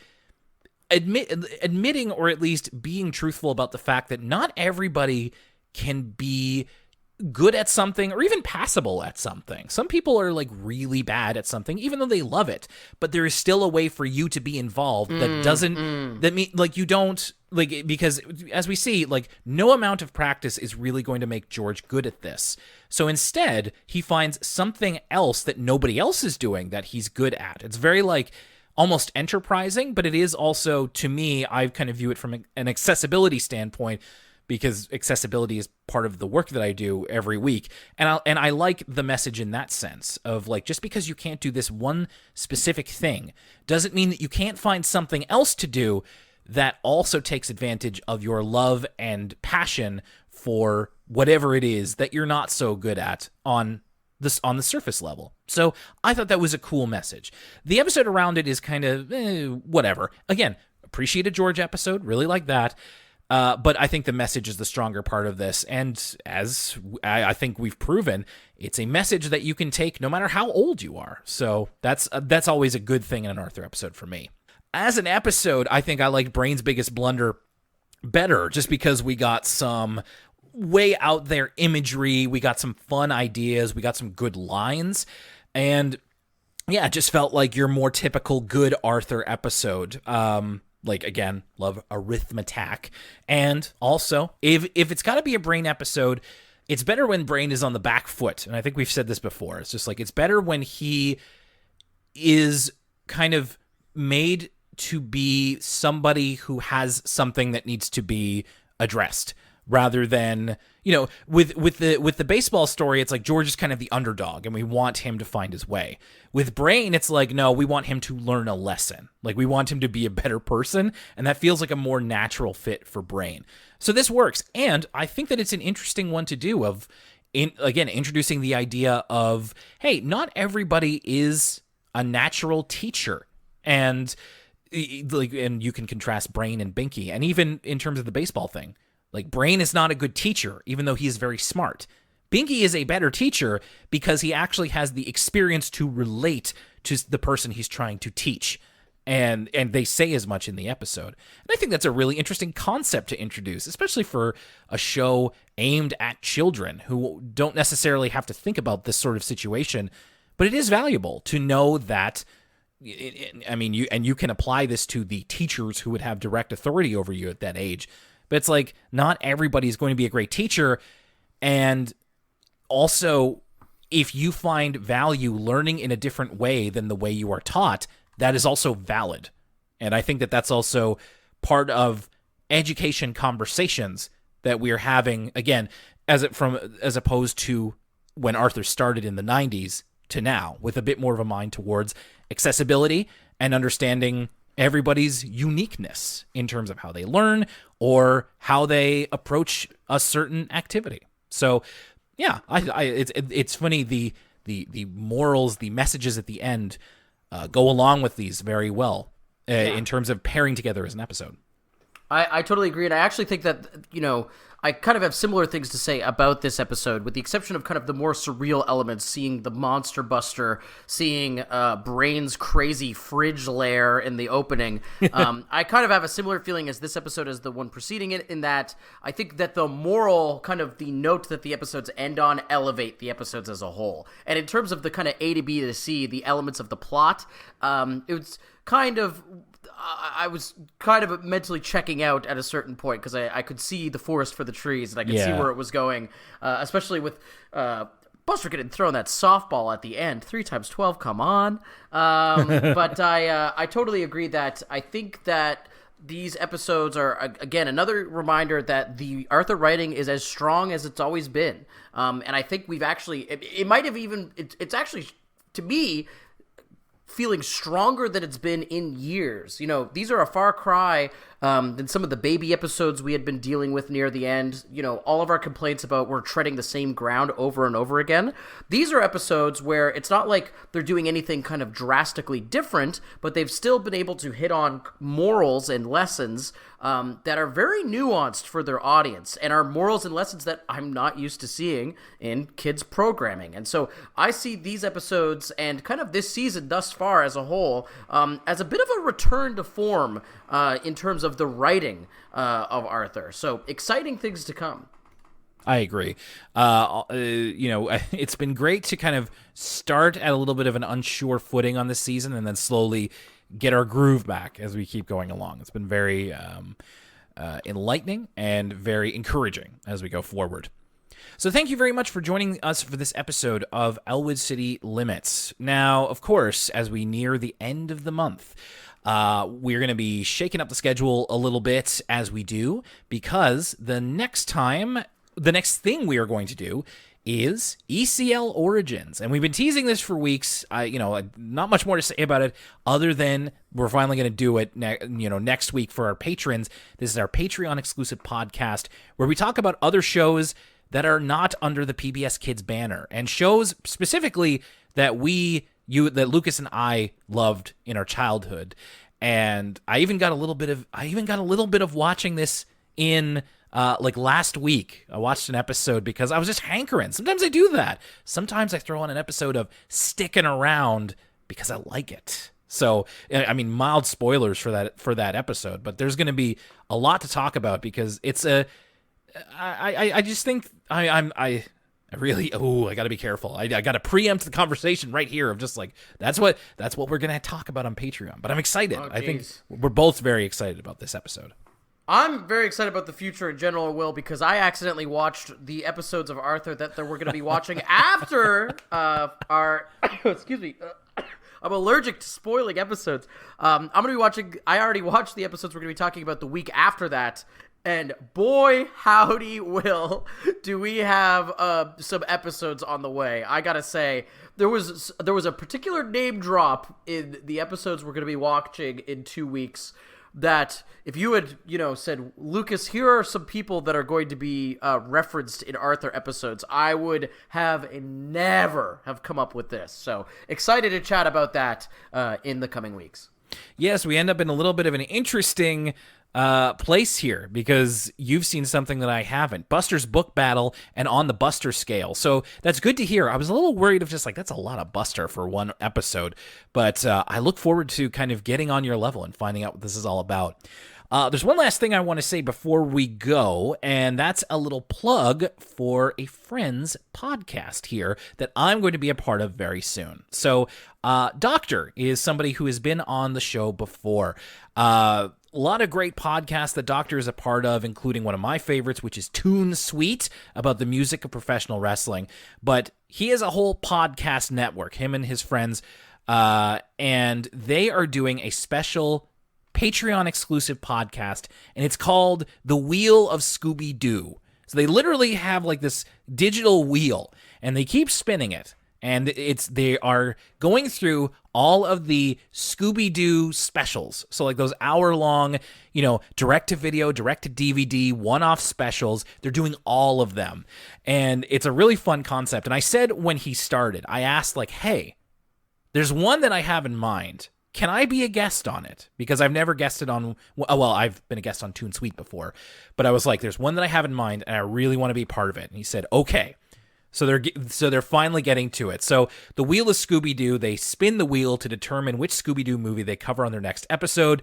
admitting or at least being truthful about the fact that not everybody can be good at something or even passable at something. Some people are like really bad at something, even though they love it, but there is still a way for you to be involved that doesn't, that mean like you don't, like, because as we see, like, no amount of practice is really going to make George good at this. So instead, he finds something else that nobody else is doing that he's good at. It's very like almost enterprising, but it is also, to me, I kind of view it from an accessibility standpoint, because accessibility is part of the work that I do every week. And I like the message in that sense of, like, just because you can't do this one specific thing doesn't mean that you can't find something else to do that also takes advantage of your love and passion for whatever it is that you're not so good at on the surface level. So I thought that was a cool message. The episode around it is kind of whatever. Again, appreciate a George episode, really like that. But I think the message is the stronger part of this. And as I think we've proven, it's a message that you can take no matter how old you are. So that's always a good thing in an Arthur episode for me. As an episode, I think I liked Brain's Biggest Blunder better, just because we got some way out there imagery, we got some fun ideas, we got some good lines, and yeah, it just felt like your more typical good Arthur episode. Like, again, love Arithmattack. And also, if it's got to be a Brain episode, it's better when Brain is on the back foot. And I think we've said this before. It's just like, it's better when he is kind of made to be somebody who has something that needs to be addressed, rather than, with the baseball story, it's like George is kind of the underdog and we want him to find his way. With Brain, it's like, no, we want him to learn a lesson. Like, we want him to be a better person, and that feels like a more natural fit for Brain. So this works, and I think that it's an interesting one to do of, introducing the idea of, hey, not everybody is a natural teacher. And you can contrast Brain and Binky, and even in terms of the baseball thing, like, Brain is not a good teacher, even though he is very smart. Binky is a better teacher because he actually has the experience to relate to the person he's trying to teach. And they say as much in the episode. And I think that's a really interesting concept to introduce, especially for a show aimed at children who don't necessarily have to think about this sort of situation. But it is valuable to know that, you can apply this to the teachers who would have direct authority over you at that age. But it's like, not everybody is going to be a great teacher. And also, if you find value learning in a different way than the way you are taught, that is also valid. And I think that that's also part of education conversations that we are having. Again, as opposed to when Arthur started in the 90s to now, with a bit more of a mind towards accessibility and understanding everybody's uniqueness in terms of how they learn or how they approach a certain activity. So, yeah, it's funny, the morals, the messages at the end go along with these very well in terms of pairing together as an episode. I totally agree, and I actually think that, I kind of have similar things to say about this episode, with the exception of kind of the more surreal elements, seeing the Monster Buster, seeing Brain's crazy fridge lair in the opening. I kind of have a similar feeling as this episode as the one preceding it, in that I think that the moral, kind of the note that the episodes end on, elevate the episodes as a whole. And in terms of the kind of A to B to C, the elements of the plot, it was kind of... I was kind of mentally checking out at a certain point because I could see the forest for the trees and I could see where it was going, especially with Buster getting thrown that softball at the end. 3 times 12, come on. But I totally agree that I think that these episodes are, again, another reminder that the Arthur writing is as strong as it's always been. And I think we've actually, it might have even, it's actually, to me, feeling stronger than it's been in years. These are a far cry than some of the baby episodes we had been dealing with near the end. All of our complaints about we're treading the same ground over and over again. These are episodes where it's not like they're doing anything kind of drastically different, but they've still been able to hit on morals and lessons that are very nuanced for their audience, and are morals and lessons that I'm not used to seeing in kids programming. And so I see these episodes and kind of this season thus far as a whole as a bit of a return to form in terms of the writing of Arthur. So exciting things to come. I agree. It's been great to kind of start at a little bit of an unsure footing on this season and then slowly get our groove back as we keep going along. It's been very enlightening and very encouraging as we go forward. So thank you very much for joining us for this episode of Elwood City Limits. Now, of course, as we near the end of the month, we're going to be shaking up the schedule a little bit as we do, because the next thing we are going to do is ECL Origins. And we've been teasing this for weeks. Not much more to say about it other than we're finally going to do it next week for our patrons. This is our Patreon exclusive podcast where we talk about other shows that are not under the PBS Kids banner, and shows specifically that that Lucas and I loved in our childhood. And I even got a little bit of watching this in last week. I watched an episode because I was just hankering. Sometimes I do that. Sometimes I throw on an episode of Sticking Around because I like it. So, I mean, mild spoilers for that episode, but there's going to be a lot to talk about because it's I just think I got to be careful. I got to preempt the conversation right here of just like, that's what we're going to talk about on Patreon. But I'm excited. I think we're both very excited about this episode. I'm very excited about the future in general, Will, because I accidentally watched the episodes of Arthur that we're going to be watching after our, excuse me, I'm allergic to spoiling episodes. I'm going to be watching, I already watched the episodes we're going to be talking about the week after that. And boy, howdy, Will, do we have some episodes on the way. I gotta say, there was a particular name drop in the episodes we're going to be watching in 2 weeks that if you had, said, Lucas, here are some people that are going to be referenced in Arthur episodes, I would have never have come up with this. So excited to chat about that in the coming weeks. Yes, we end up in a little bit of an interesting place here because you've seen something that I haven't. Buster's Book Battle and On the Buster Scale. So that's good to hear. I was a little worried of just like, that's a lot of Buster for one episode. But I look forward to kind of getting on your level and finding out what this is all about. There's one last thing I want to say before we go, and that's a little plug for a friend's podcast here that I'm going to be a part of very soon. So, Doctor is somebody who has been on the show before. A lot of great podcasts that Doctor is a part of, including one of my favorites, which is Toon Suite, about the music of professional wrestling. But he has a whole podcast network, him and his friends, and they are doing a special Patreon exclusive podcast, and it's called The Wheel of Scooby-Doo. So they literally have like this digital wheel, and they keep spinning it. And they are going through all of the Scooby-Doo specials. So like those hour-long, direct-to-video, direct-to-DVD, one-off specials. They're doing all of them. And it's a really fun concept. And I said when he started, I asked like, hey, there's one that I have in mind. Can I be a guest on it? Because I've never guested on, well, I've been a guest on Toon Sweet before. But I was like, there's one that I have in mind, and I really want to be part of it. And he said, okay. So they're finally getting to it. So the wheel is Scooby-Doo. They spin the wheel to determine which Scooby-Doo movie they cover on their next episode.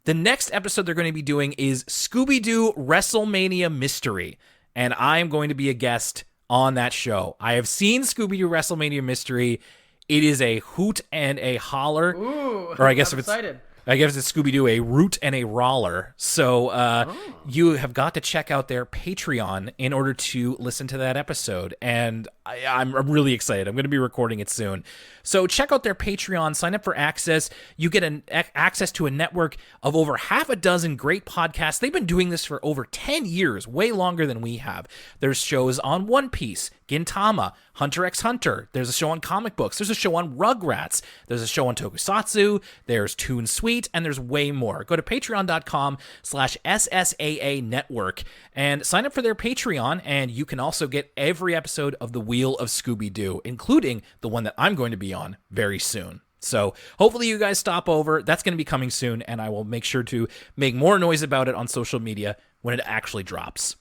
The next episode they're going to be doing is Scooby-Doo WrestleMania Mystery, and I'm going to be a guest on that show. I have seen Scooby-Doo WrestleMania Mystery. It is a hoot and a holler. Ooh, or I guess I'm if it's excited. I guess it's Scooby-Doo, a root and a roller. So you have got to check out their Patreon in order to listen to that episode. And I'm really excited. I'm going to be recording it soon. So check out their Patreon, sign up for access. You get access to a network of over half a dozen great podcasts. They've been doing this for over 10 years, way longer than we have. There's shows on One Piece, Gintama, Hunter x Hunter. There's a show on comic books. There's a show on Rugrats. There's a show on Tokusatsu. There's Toon Sweet, and there's way more. Go to patreon.com/SSAA network and sign up for their Patreon, and you can also get every episode of The Wheel of Scooby-Doo, including the one that I'm going to be on very soon. So hopefully you guys stop over. That's going to be coming soon, and I will make sure to make more noise about it on social media when it actually drops.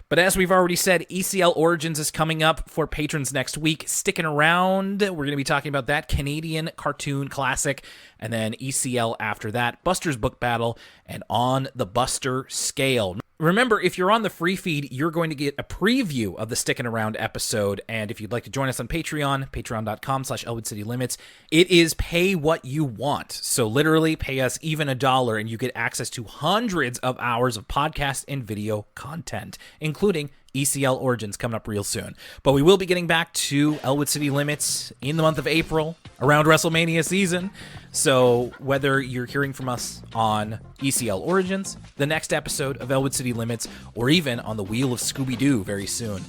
But as we've already said, ECL Origins is coming up for patrons next week. Sticking around, we're going to be talking about that Canadian cartoon classic, and then ECL after that, Buster's Book Battle, and On the Buster Scale. Remember, if you're on the free feed, you're going to get a preview of the Sticking Around episode, and if you'd like to join us on Patreon, patreon.com/ElwoodCityLimits, it is pay what you want. So literally pay us even $1, and you get access to hundreds of hours of podcast and video content, including ECL Origins coming up real soon. But we will be getting back to Elwood City Limits in the month of April, around WrestleMania season. So whether you're hearing from us on ECL Origins, the next episode of Elwood City Limits, or even on the Wheel of Scooby-Doo very soon,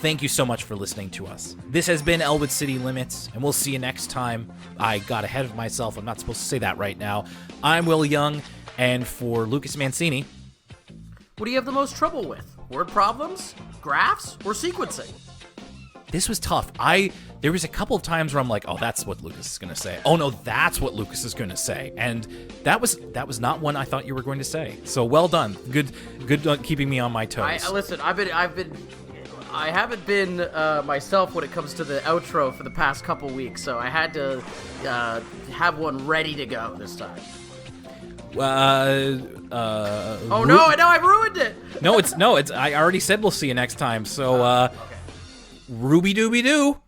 thank you so much for listening to us. This has been Elwood City Limits, and we'll see you next time. I got ahead of myself. I'm not supposed to say that right now. I'm Will Young, and for Lucas Mancini, What do you have the most trouble with? Word problems, graphs, or sequencing? this was tough. There was a couple of times where I'm like, oh, that's what Lucas is going to say. Oh, no, that's what Lucas is going to say. And that was not one I thought you were going to say. So well done. Good on keeping me on my toes. Listen, I haven't been myself when it comes to the outro for the past couple weeks, so I had to have one ready to go this time. Oh no, I've ruined it. No, it's I already said we'll see you next time. So, Okay. Ruby Dooby Doo.